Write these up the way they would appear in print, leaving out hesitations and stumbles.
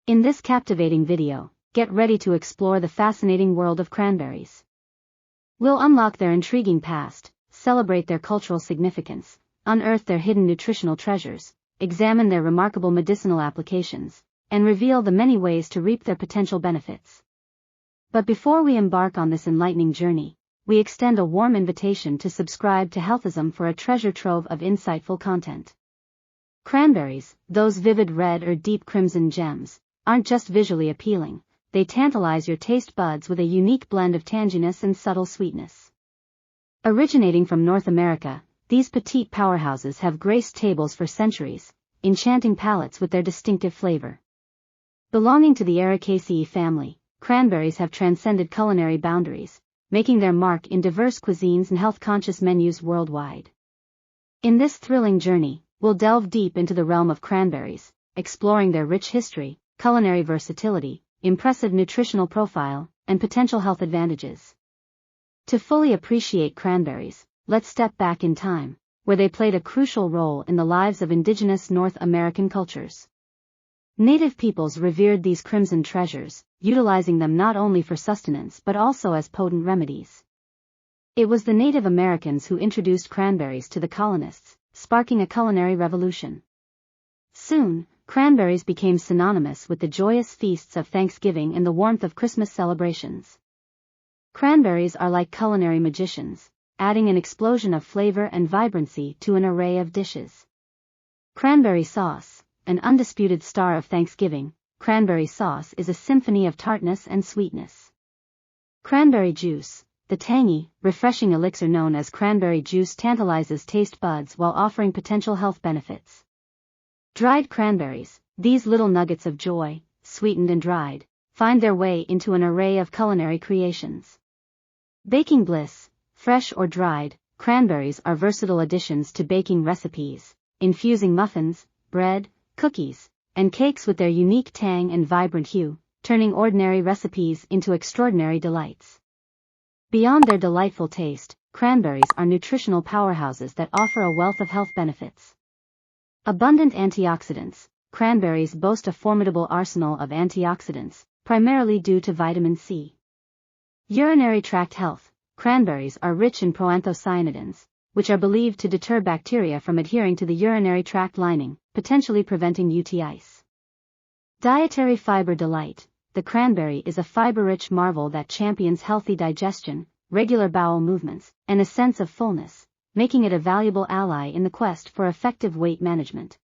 In this captivating video, get ready to explore the fascinating world of cranberries. We'll unlock their intriguing past, celebrate their cultural significance, unearth their hidden nutritional treasures, examine their remarkable medicinal applications, and reveal the many ways to reap their potential benefits. But before we embark on this enlightening journey, we extend a warm invitation to subscribe to Healthism for a treasure trove of insightful content. Cranberries, those vivid red or deep crimson gems, aren't just visually appealing, they tantalize your taste buds with a unique blend of tanginess and subtle sweetness. Originating from North America, these petite powerhouses have graced tables for centuries, enchanting palates with their distinctive flavor. Belonging to the Ericaceae family, cranberries have transcended culinary boundaries, making their mark in diverse cuisines and health-conscious menus worldwide. In this thrilling journey, we'll delve deep into the realm of cranberries, exploring their rich history, culinary versatility, impressive nutritional profile, and potential health advantages. To fully appreciate cranberries, let's step back in time, where they played a crucial role in the lives of indigenous North American cultures. Native peoples revered these crimson treasures, utilizing them not only for sustenance but also as potent remedies. It was the Native Americans who introduced cranberries to the colonists, sparking a culinary revolution. Soon, cranberries became synonymous with the joyous feasts of Thanksgiving and the warmth of Christmas celebrations. Cranberries are like culinary magicians, adding an explosion of flavor and vibrancy to an array of dishes. Cranberry sauce, an undisputed star of Thanksgiving, cranberry sauce is a symphony of tartness and sweetness. Cranberry juice, the tangy, refreshing elixir known as cranberry juice, tantalizes taste buds while offering potential health benefits. Dried cranberries, these little nuggets of joy, sweetened and dried, find their way into an array of culinary creations. Baking bliss, fresh or dried, cranberries are versatile additions to baking recipes, infusing muffins, bread, cookies, and cakes with their unique tang and vibrant hue, turning ordinary recipes into extraordinary delights. Beyond their delightful taste, cranberries are nutritional powerhouses that offer a wealth of health benefits. Abundant antioxidants, cranberries boast a formidable arsenal of antioxidants, primarily due to vitamin C. Urinary tract health, cranberries are rich in proanthocyanidins, which are believed to deter bacteria from adhering to the urinary tract lining, potentially preventing UTIs. Dietary fiber delight, the cranberry is a fiber-rich marvel that champions healthy digestion, regular bowel movements, and a sense of fullness, making it a valuable ally in the quest for effective weight management.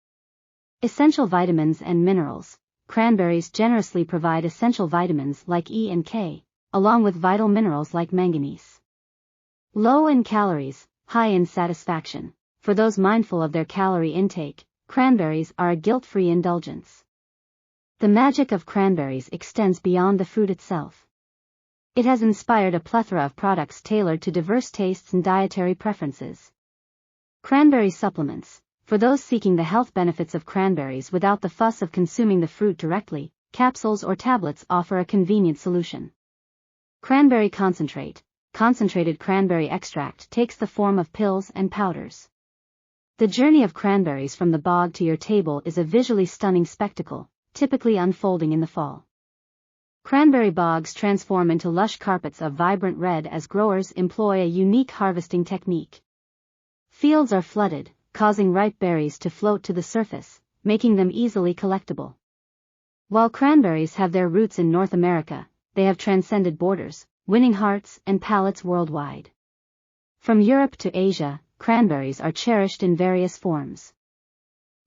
Essential vitamins and minerals, cranberries generously provide essential vitamins like E and K, along with vital minerals like manganese. Low in calories, high in satisfaction, for those mindful of their calorie intake, cranberries are a guilt-free indulgence. The magic of cranberries extends beyond the fruit itself. It has inspired a plethora of products tailored to diverse tastes and dietary preferences. Cranberry supplements, for those seeking the health benefits of cranberries without the fuss of consuming the fruit directly, capsules or tablets offer a convenient solution. Cranberry concentrate, concentrated cranberry extract takes the form of pills and powders. The journey of cranberries from the bog to your table is a visually stunning spectacle, typically unfolding in the fall. Cranberry bogs transform into lush carpets of vibrant red as growers employ a unique harvesting technique. Fields are flooded, causing ripe berries to float to the surface, making them easily collectible. While cranberries have their roots in North America, they have transcended borders, winning hearts and palates worldwide. From Europe to Asia, cranberries are cherished in various forms.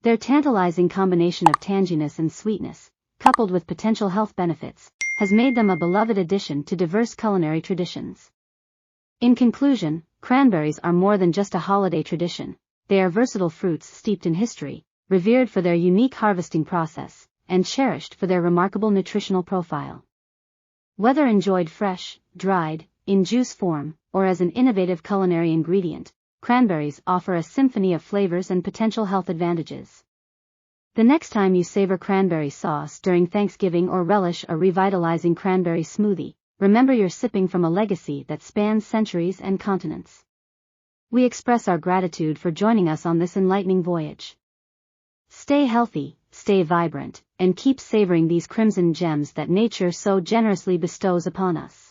Their tantalizing combination of tanginess and sweetness, coupled with potential health benefits, has made them a beloved addition to diverse culinary traditions. In conclusion, cranberries are more than just a holiday tradition, they are versatile fruits steeped in history, revered for their unique harvesting process, and cherished for their remarkable nutritional profile. Whether enjoyed fresh, dried, in juice form, or as an innovative culinary ingredient, cranberries offer a symphony of flavors and potential health advantages. The next time you savor cranberry sauce during Thanksgiving or relish a revitalizing cranberry smoothie, remember you're sipping from a legacy that spans centuries and continents. We express our gratitude for joining us on this enlightening voyage. Stay healthy, stay stay vibrant, and keep savoring these crimson gems that nature so generously bestows upon us.